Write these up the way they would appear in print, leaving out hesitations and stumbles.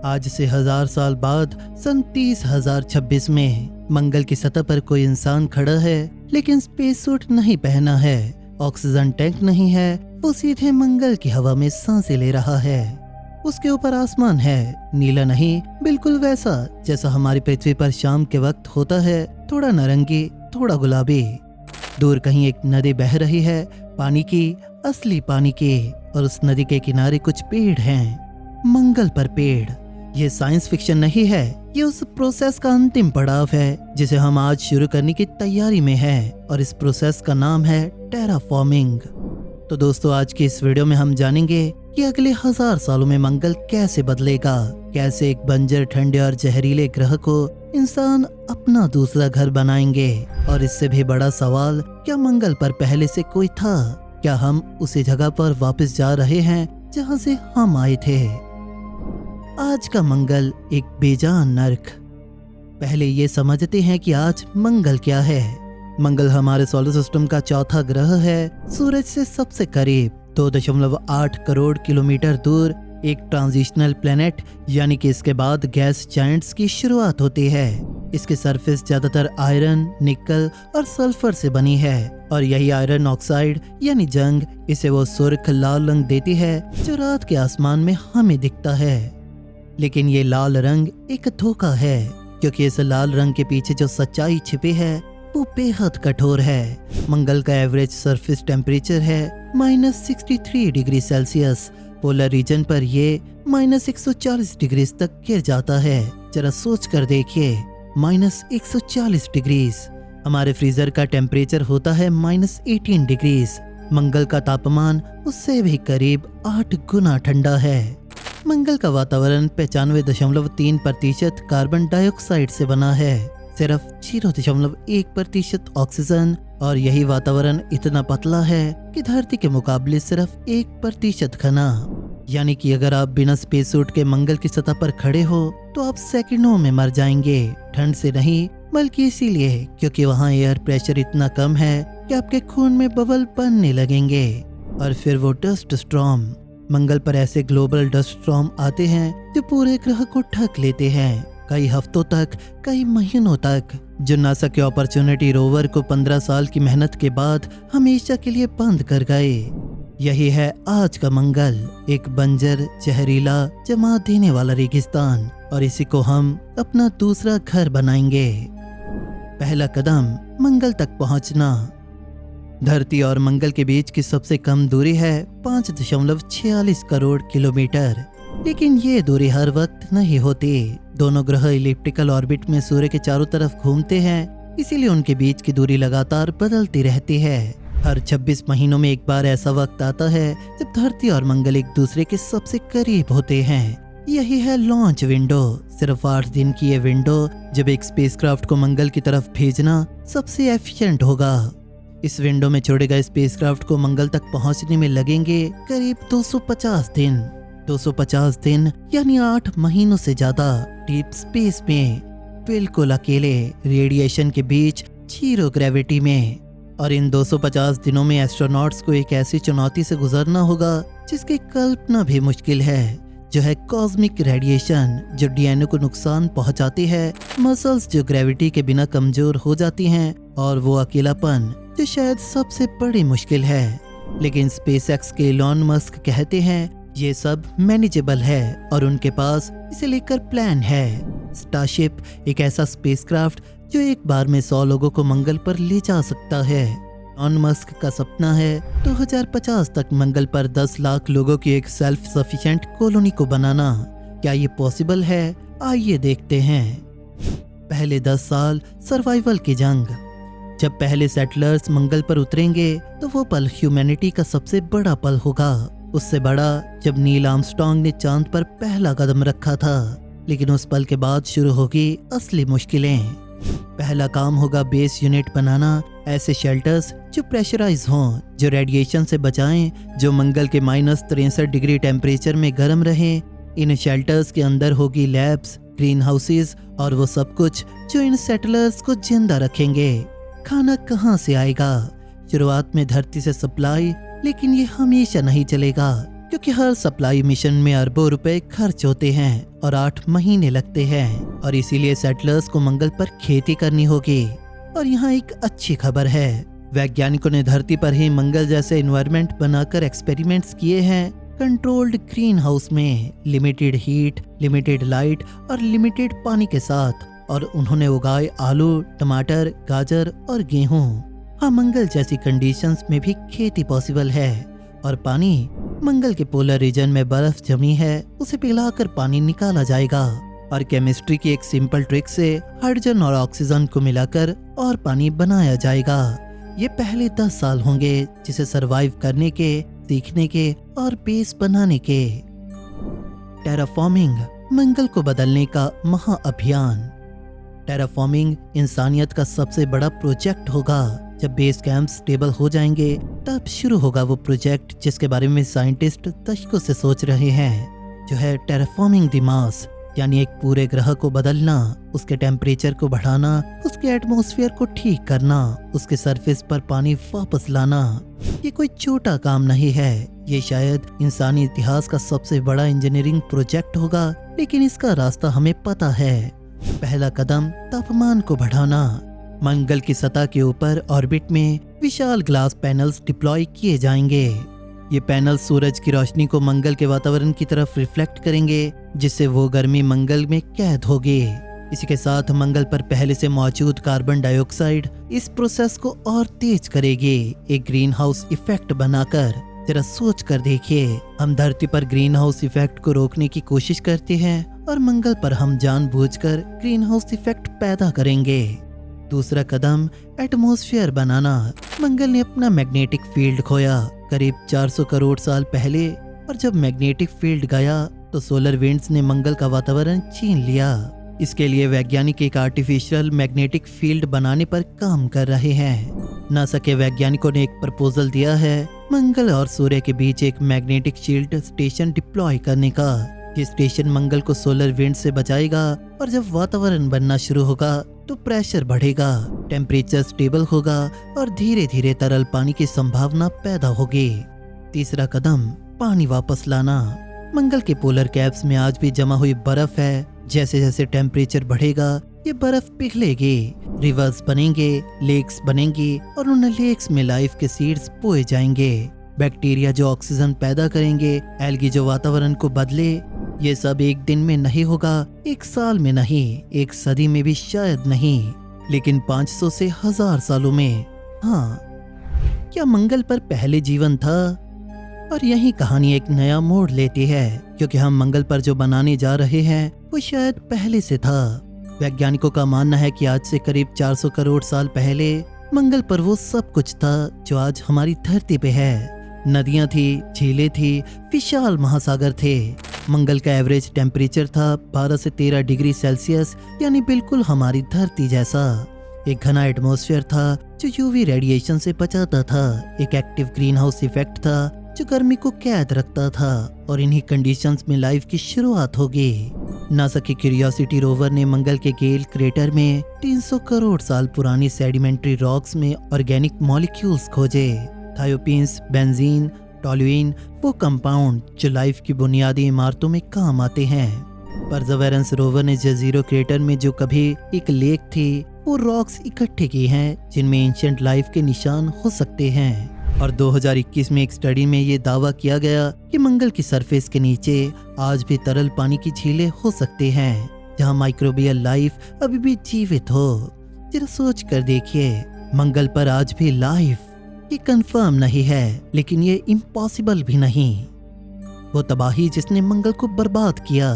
आज से 1000 साल बाद सन 30,026 में मंगल की सतह पर कोई इंसान खड़ा है, लेकिन स्पेस सूट नहीं पहना है, ऑक्सीजन टैंक नहीं है, वो सीधे मंगल की हवा में सांसें ले रहा है। उसके ऊपर आसमान है, नीला नहीं, बिल्कुल वैसा जैसा हमारी पृथ्वी पर शाम के वक्त होता है, थोड़ा नारंगी, थोड़ा गुलाबी। दूर कहीं एक नदी बह रही है, पानी की, असली पानी की, और उस नदी के किनारे कुछ पेड़ हैं, मंगल पर पेड़। ये साइंस फिक्शन नहीं है, ये उस प्रोसेस का अंतिम पड़ाव है जिसे हम आज शुरू करने की तैयारी में हैं, और इस प्रोसेस का नाम है टेराफॉर्मिंग। तो दोस्तों, आज की इस वीडियो में हम जानेंगे कि अगले 1000 सालों में मंगल कैसे बदलेगा, कैसे एक बंजर, ठंडे और जहरीले ग्रह को इंसान अपना दूसरा घर बनाएंगे, और इससे भी बड़ा सवाल, क्या मंगल पर पहले से कोई था? क्या हम उसी जगह पर वापस जा रहे हैं जहां से हम आए थे? आज का मंगल एक बेजान नर्क। पहले ये समझते हैं कि आज मंगल क्या है। मंगल हमारे सोलर सिस्टम का चौथा ग्रह है, सूरज से सबसे करीब 2.8 करोड़ किलोमीटर दूर, एक ट्रांजिशनल प्लेनेट, यानी कि इसके बाद गैस जायंट्स की शुरुआत होती है। इसकी सरफेस ज्यादातर आयरन, निकल और सल्फर से बनी है, और यही आयरन ऑक्साइड यानी जंग इसे वो सुर्ख लाल रंग देती है जो रात के आसमान में हमें दिखता है। लेकिन ये लाल रंग एक धोखा है, क्योंकि इस लाल रंग के पीछे जो सच्चाई छिपी है वो बेहद कठोर है। मंगल का एवरेज सरफेस टेम्परेचर है -63 डिग्री सेल्सियस। पोलर रीजन पर ये -140 डिग्री तक गिर जाता है। जरा सोच कर देखिए, -140 डिग्रीज। हमारे फ्रीजर का टेम्परेचर होता है -18 डिग्रीज। मंगल का तापमान उससे भी करीब 8 गुना ठंडा है। मंगल का वातावरण 95.3% कार्बन डाइऑक्साइड से बना है, सिर्फ 0.1% ऑक्सीजन, और यही वातावरण इतना पतला है कि धरती के मुकाबले सिर्फ 1% घना। यानी कि अगर आप बिना स्पेस सूट के मंगल की सतह पर खड़े हो तो आप सेकंडों में मर जाएंगे। ठंड से नहीं, बल्कि इसीलिए क्योंकि वहाँ एयर प्रेशर इतना कम है कि आपके खून में बबल बनने लगेंगे। और फिर वो डस्ट स्टॉर्म। मंगल पर ऐसे ग्लोबल डस्ट स्टॉर्म आते हैं जो पूरे ग्रह को ढक लेते हैं, कई हफ्तों तक, कई महीनों तक, जो नासा के अपॉर्चुनिटी रोवर को 15 साल की मेहनत के बाद हमेशा के लिए बंद कर गए। यही है आज का मंगल, एक बंजर, जहरीला, जमा देने वाला रेगिस्तान, और इसी को हम अपना दूसरा घर बनाएंगे। पहला कदम, मंगल तक पहुंचना। धरती और मंगल के बीच की सबसे कम दूरी है 5.46 करोड़ किलोमीटर। लेकिन ये दूरी हर वक्त नहीं होती। दोनों ग्रह इलिप्टिकल ऑर्बिट में सूर्य के चारों तरफ घूमते हैं, इसीलिए उनके बीच की दूरी लगातार बदलती रहती है। हर 26 महीनों में एक बार ऐसा वक्त आता है जब धरती और मंगल एक दूसरे के सबसे करीब होते हैं। यही है लॉन्च विंडो। सिर्फ 8 दिन की ये विंडो, जब एक स्पेसक्राफ्ट को मंगल की तरफ भेजना सबसे एफिशिएंट होगा। इस विंडो में छोड़े गए स्पेसक्राफ्ट को मंगल तक पहुंचने में लगेंगे करीब 250 दिन। 250 दिन यानी 8 महीनों से ज्यादा डीप स्पेस में, बिल्कुल अकेले, रेडिएशन के बीच, जीरो ग्रेविटी में। और इन 250 दिनों में एस्ट्रोनॉट्स को एक ऐसी चुनौती से गुजरना होगा जिसकी कल्पना भी मुश्किल है, जो है कॉस्मिक रेडिएशन, जो डीएनए को नुकसान पहुंचाती है, मसल्स जो ग्रेविटी के बिना कमजोर हो जाती हैं, और वो अकेलापन जो शायद सबसे बड़ी मुश्किल है। लेकिन स्पेसएक्स के इलॉन मस्क कहते हैं ये सब मैनेजेबल है, और उनके पास इसे लेकर प्लान है। स्टारशिप, एक ऐसा स्पेसक्राफ्ट जो एक बार में 100 लोगों को मंगल पर ले जा सकता है। इलॉन मस्क का सपना है 2050 तक मंगल पर 10 लाख लोगों की एक सेल्फ सफिशिएंट कॉलोनी को बनाना। क्या ये पॉसिबल है? आइए देखते हैं। पहले 10 साल सर्वाइवल की जंग। जब पहले सेटलर्स मंगल पर उतरेंगे तो वो पल ह्यूमैनिटी का सबसे बड़ा पल होगा, उससे बड़ा जब नील आर्मस्ट्रॉन्ग ने चांद पर पहला कदम रखा था। लेकिन उस पल के बाद शुरू होगी असली मुश्किलें। पहला काम होगा बेस यूनिट बनाना, ऐसे शेल्टर्स जो प्रेशराइज हों, जो रेडिएशन से बचाएं, जो मंगल के -63 डिग्री टेम्परेचर में गर्म रहें। इन शेल्टर्स के अंदर होगी लैब्स, ग्रीन हाउसेज और वो सब कुछ जो इन सेटलर्स को जिंदा रखेंगे। खाना कहाँ से आएगा? शुरुआत में धरती से सप्लाई, लेकिन ये हमेशा नहीं चलेगा, क्योंकि हर सप्लाई मिशन में अरबों रुपए खर्च होते हैं और 8 महीने लगते हैं और इसीलिए सेटलर्स को मंगल पर खेती करनी होगी। और यहाँ एक अच्छी खबर है, वैज्ञानिकों ने धरती पर ही मंगल जैसे एनवायरनमेंट बनाकर एक्सपेरिमेंट्स किए हैं, कंट्रोल्ड ग्रीन हाउस में, लिमिटेड हीट, लिमिटेड लाइट और लिमिटेड पानी के साथ, और उन्होंने उगाए आलू, टमाटर, गाजर और गेहूं। हाँ, मंगल जैसी कंडीशंस में भी खेती पॉसिबल है। और पानी, मंगल के पोलर रीजन में बर्फ जमी है, उसे पिघलाकर पानी निकाला जाएगा और केमिस्ट्री की एक सिंपल ट्रिक से हाइड्रोजन और ऑक्सीजन को मिलाकर और पानी बनाया जाएगा। ये पहले 10 साल होंगे जिसे सरवाइव करने के, सीखने के और बेस बनाने के। टेराफॉर्मिंग, मंगल को बदलने का महाअभियान। टेराफॉर्मिंग इंसानियत का सबसे बड़ा प्रोजेक्ट होगा। जब बेस कैंप स्टेबल हो जाएंगे तब शुरू होगा वो प्रोजेक्ट जिसके बारे में साइंटिस्ट दशकों से सोच रहे हैं, जो है टेराफॉर्मिंग द मार्स, यानी एक पूरे ग्रह को बदलना, उसके टेम्परेचर को बढ़ाना, उसके एटमॉस्फेयर को ठीक करना, उसके सरफेस पर पानी वापस लाना। ये कोई छोटा काम नहीं है, ये शायद इंसानी इतिहास का सबसे बड़ा इंजीनियरिंग प्रोजेक्ट होगा, लेकिन इसका रास्ता हमें पता है। पहला कदम, तापमान को बढ़ाना। मंगल की सतह के ऊपर ऑर्बिट में विशाल ग्लास पैनल्स डिप्लॉय किए जाएंगे। ये पैनल सूरज की रोशनी को मंगल के वातावरण की तरफ रिफ्लेक्ट करेंगे, जिससे वो गर्मी मंगल में कैद होगी। इसी के साथ मंगल पर पहले से मौजूद कार्बन डाइऑक्साइड इस प्रोसेस को और तेज करेगी, एक ग्रीन हाउस इफेक्ट बनाकर। जरा सोच कर देखिए, हम धरती पर ग्रीन हाउस इफेक्ट को रोकने की कोशिश करते हैं और मंगल पर हम जानबूझकर ग्रीन हाउस इफेक्ट पैदा करेंगे। दूसरा कदम, एटमॉस्फेयर बनाना। मंगल ने अपना मैग्नेटिक फील्ड खोया करीब 400 करोड़ साल पहले, और जब मैग्नेटिक फील्ड गया तो सोलर विंड्स ने मंगल का वातावरण छीन लिया। इसके लिए वैज्ञानिक एक आर्टिफिशियल मैग्नेटिक फील्ड बनाने पर काम कर रहे हैं। नासा के वैज्ञानिकों ने एक प्रपोजल दिया है मंगल और सूर्य के बीच एक मैग्नेटिक शील्ड स्टेशन डिप्लॉय करने का। ये स्टेशन मंगल को सोलर विंड से बचाएगा और जब वातावरण बनना शुरू होगा तो प्रेशर बढ़ेगा, टेम्परेचर स्टेबल होगा और धीरे धीरे तरल पानी की संभावना पैदा होगी। तीसरा कदम, पानी वापस लाना। मंगल के पोलर कैप्स में आज भी जमा हुई बर्फ है। जैसे जैसे टेम्परेचर बढ़ेगा ये बर्फ पिघलेगी, रिवर्स बनेंगे, लेक्स बनेंगी और उन लेक्स में लाइफ के सीड्स बोए जाएंगे। बैक्टीरिया जो ऑक्सीजन पैदा करेंगे, एल्गी जो वातावरण को बदले। ये सब एक दिन में नहीं होगा, एक साल में नहीं, एक सदी में भी शायद नहीं, लेकिन 500 से 1000 सालों में। हाँ, क्या मंगल पर पहले जीवन था? और यही कहानी एक नया मोड़ लेती है, क्योंकि हम मंगल पर जो बनाने जा रहे हैं वो शायद पहले से था। वैज्ञानिकों का मानना है कि आज से करीब 400 करोड़ साल पहले मंगल पर वो सब कुछ था जो आज हमारी धरती पे है। नदियां थी, झीलें थी, विशाल महासागर थे। मंगल का एवरेज टेम्परेचर था 12 से 13 डिग्री सेल्सियस, यानी बिल्कुल हमारी धरती जैसा। एक घना एटमॉस्फेयर था जो यूवी रेडिएशन से बचाता था। एक एक्टिव ग्रीन हाउस इफेक्ट था जो गर्मी को कैद रखता था, और इन्हीं कंडीशंस में लाइफ की शुरुआत होगी। नासा की क्यूरियोसिटी रोवर ने मंगल के गेल क्रेटर में 300 करोड़ साल पुरानी सेडिमेंट्री रॉक्स में ऑर्गेनिक मॉलिक्यूल्स खोजे। थायोपीन्स, बेंजीन, टोल्यूइन, वो कंपाउंड जो लाइफ की बुनियादी इमारतों में काम आते हैं। परसेवरेंस रोवर ने जजीरो क्रेटर में जो कभी एक लेक थी वो रॉक्स इकट्ठे की हैं जिनमें एंशिएंट लाइफ के निशान हो सकते हैं। और 2021 में एक स्टडी में ये दावा किया गया कि मंगल की सरफेस के नीचे आज भी तरल पानी की झीलें हो सकते हैं जहां माइक्रोबियल लाइफ अभी भी जीवित हो। जरा सोच कर देखिए, मंगल पर आज भी लाइफ, ये कंफर्म नहीं है लेकिन ये इम्पॉसिबल भी नहीं। वो तबाही जिसने मंगल को बर्बाद किया।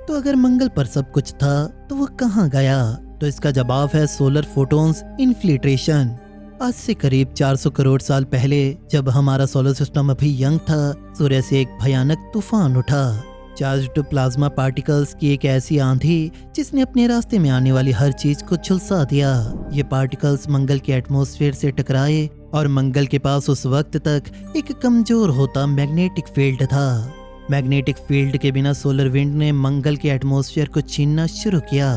तो अगर मंगल पर सब कुछ था तो वो कहाँ गया? तो इसका जवाब है सोलर फोटॉन्स इन्फिल्ट्रेशन। आज से करीब 400 करोड़ साल पहले जब हमारा सोलर सिस्टम अभी यंग था, सूर्य से एक भयानक तूफान उठा। चार्ज्ड प्लाज्मा पार्टिकल्स की एक ऐसी आंधी जिसने अपने रास्ते में आने वाली हर चीज को झुलसा दिया। ये पार्टिकल्स मंगल के एटमॉस्फेयर से टकराए और मंगल के पास उस वक्त तक एक कमजोर होता मैग्नेटिक फील्ड था। मैग्नेटिक फील्ड के बिना सोलर विंड ने मंगल के एटमॉस्फेयर को छीनना शुरू किया।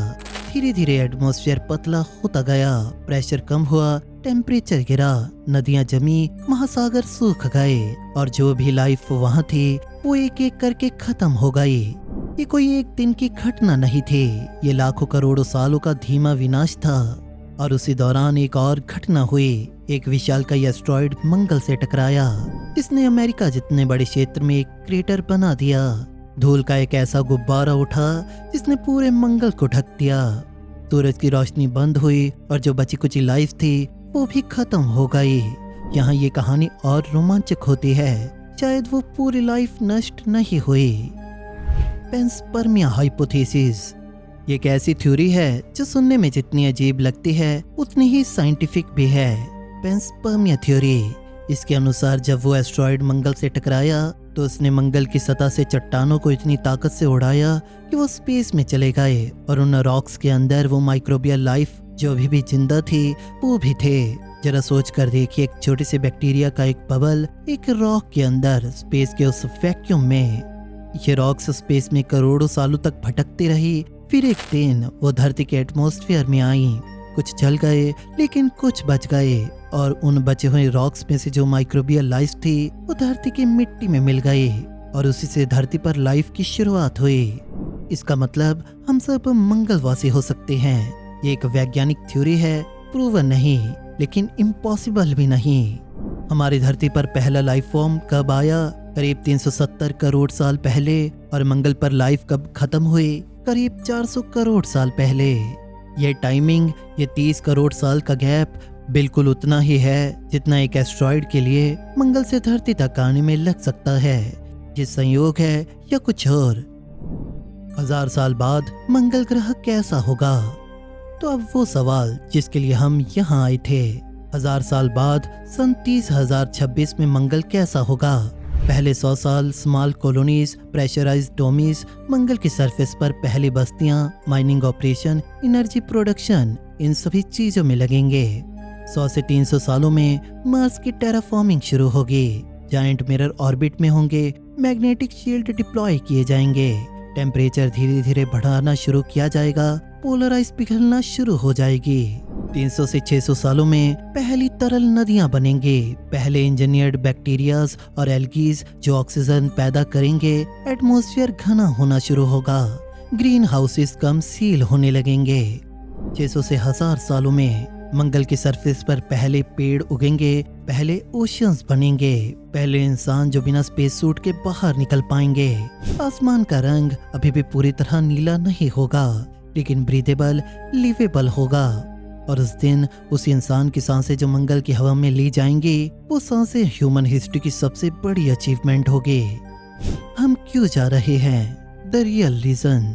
धीरे धीरे एटमॉस्फेयर पतला होता गया, प्रेशर कम हुआ टेम्परेचर गिरा, नदियां जमी, महासागर सूख गए और जो भी लाइफ वहाँ थी वो एक एक करके खत्म हो गई। ये कोई एक दिन की घटना नहीं थी, ये लाखों करोड़ों सालों का धीमा विनाश था। और उसी दौरान एक और घटना हुई। एक विशालकाय एस्ट्रॉइड मंगल से टकराया, जिसने अमेरिका जितने बड़े क्षेत्र में एक क्रेटर बना दिया। धूल का एक ऐसा गुब्बारा उठा जिसने पूरे मंगल को ढक दिया। सूरज की रोशनी बंद हुई और जो बची कुची लाइफ थी वो भी खत्म हो गई। यहाँ ये कहानी और रोमांचक होती है, शायद वो पूरी लाइफ नष्ट नहीं हुई। पेंसपर्मिया हाइपोथेसिस ये एक ऐसी थ्योरी है जो सुनने में जितनी अजीब लगती है उतनी ही साइंटिफिक भी है। पेंसपर्मिया थ्योरी, इसके अनुसार जब वो एस्ट्रॉइड मंगल से टकराया तो उसने मंगल की सतह से चट्टानों को इतनी ताकत से उड़ाया कि वो स्पेस में चले गए और उन रॉक्स के अंदर वो माइक्रोबियल लाइफ जो अभी भी जिंदा थी वो भी थे। जरा सोच कर देखिए, एक छोटे से बैक्टीरिया का एक बबल एक रॉक के अंदर स्पेस के उस वैक्यूम में। ये रॉक्स स्पेस में करोड़ों सालों तक भटकती रही, फिर एक दिन वो धरती के एटमॉस्फेयर में आई। कुछ जल गए लेकिन कुछ बच गए और उन बचे हुए रॉक्स में से जो माइक्रोबियल लाइफ थी वो धरती की मिट्टी में मिल गई और उसी से धरती पर लाइफ की शुरुआत हुई। इसका मतलब हम सब मंगलवासी हो सकते हैं। ये एक वैज्ञानिक थ्योरी है, प्रूवन नहीं लेकिन इम्पॉसिबल भी नहीं। हमारी धरती पर पहला लाइफ फॉर्म कब आया? करीब 370 करोड़ साल पहले। और मंगल पर लाइफ कब खत्म हुई? करीब 400 करोड़ साल पहले। ये टाइमिंग, ये 30 करोड़ साल का गैप बिल्कुल उतना ही है जितना एक एस्ट्रॉइड के लिए मंगल से धरती तक आने में लग सकता है। ये संयोग है या कुछ और? 1000 साल बाद मंगल ग्रह कैसा होगा? तो अब वो सवाल जिसके लिए हम यहाँ आए थे। 1000 साल बाद सन 30,026 में मंगल कैसा होगा? पहले 100 साल स्मॉल कॉलोनीज, प्रेशराइज्ड डोमीज, मंगल की सरफेस पर पहली बस्तियां, माइनिंग ऑपरेशन, एनर्जी प्रोडक्शन, इन सभी चीजों में लगेंगे। 100 से 300 सालों में मार्स की टेराफॉर्मिंग शुरू होगी। जायंट मिरर ऑर्बिट में होंगे, मैग्नेटिक शील्ड डिप्लॉय किए जाएंगे, टेम्परेचर धीरे धीरे बढ़ाना शुरू किया जाएगा, पोलर आइस पिघलना शुरू हो जाएगी। 300 से 600 सालों में पहली तरल नदियां बनेंगी, पहले इंजीनियर्ड बैक्टीरियाज और एल्गीज जो ऑक्सीजन पैदा करेंगे, एटमॉस्फेयर घना होना शुरू होगा, ग्रीन हाउसेस कम सील होने लगेंगे। 600 से 1000 सालों में मंगल की सरफेस पर पहले पेड़ उगेंगे, पहले ओशियंस बनेंगे, पहले इंसान जो बिना स्पेस सूट के बाहर निकल पाएंगे। आसमान का रंग अभी भी पूरी तरह नीला नहीं होगा लेकिन ब्रीदेबल, लिवेबल होगा। और उस दिन उस इंसान की सांसें जो मंगल की हवा में ली जाएंगी, वो सांसें ह्यूमन हिस्ट्री की सबसे बड़ी अचीवमेंट होगी। हम क्यों जा रहे हैं? The real reason.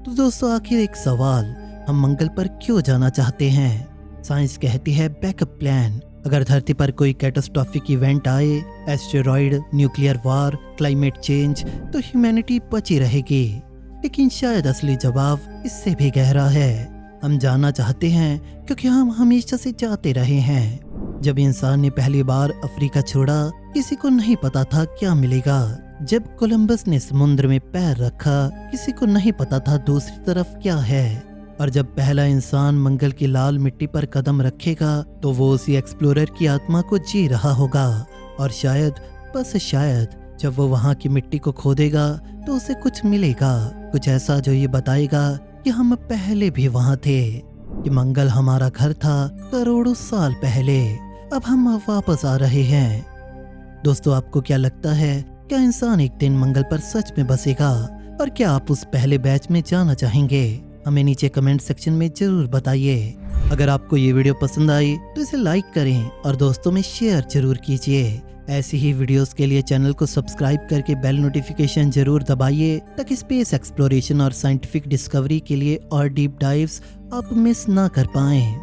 तो दोस्तों, आखिर एक सवाल, हम मंगल पर क्यों जाना चाहते हैं? साइंस कहती है बैकअप प्लान। अगर धरती पर कोई कैटास्ट्रोफिक इवेंट आए, एस्टेरॉइड, न्यूक्लियर वार, क्लाइमेट चेंज, तो ह्यूमैनिटी बची रहेगी। लेकिन शायद असली जवाब इससे भी गहरा है। हम जाना चाहते हैं क्योंकि हम हमेशा से जाते रहे हैं। जब इंसान ने पहली बार अफ्रीका छोड़ा, किसी को नहीं पता था क्या मिलेगा। जब कोलंबस ने समुद्र में पैर रखा, किसी को नहीं पता था दूसरी तरफ क्या है। और जब पहला इंसान मंगल की लाल मिट्टी पर कदम रखेगा तो वो उसी एक्सप्लोरर की आत्मा को जी रहा होगा। और शायद, बस शायद, जब वो वहाँ की मिट्टी को खोदेगा तो उसे कुछ मिलेगा, कुछ ऐसा जो ये बताएगा कि हम पहले भी वहाँ थे, कि मंगल हमारा घर था करोड़ों साल पहले। अब हम वापस आ रहे हैं। दोस्तों, आपको क्या लगता है, क्या इंसान एक दिन मंगल पर सच में बसेगा? और क्या आप उस पहले बैच में जाना चाहेंगे? हमें नीचे कमेंट सेक्शन में जरूर बताइए। अगर आपको ये वीडियो पसंद आई तो इसे लाइक करें और दोस्तों में शेयर जरूर कीजिए। ऐसी ही वीडियोस के लिए चैनल को सब्सक्राइब करके बेल नोटिफिकेशन जरूर दबाइए ताकि स्पेस एक्सप्लोरेशन और साइंटिफिक डिस्कवरी के लिए और डीप डाइव्स आप मिस ना कर पाएं।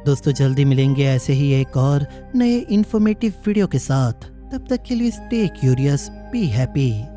दोस्तों, जल्दी मिलेंगे ऐसे ही एक और नए इन्फॉर्मेटिव वीडियो के साथ। तब तक के लिए स्टे क्यूरियस, बी हैप्पी।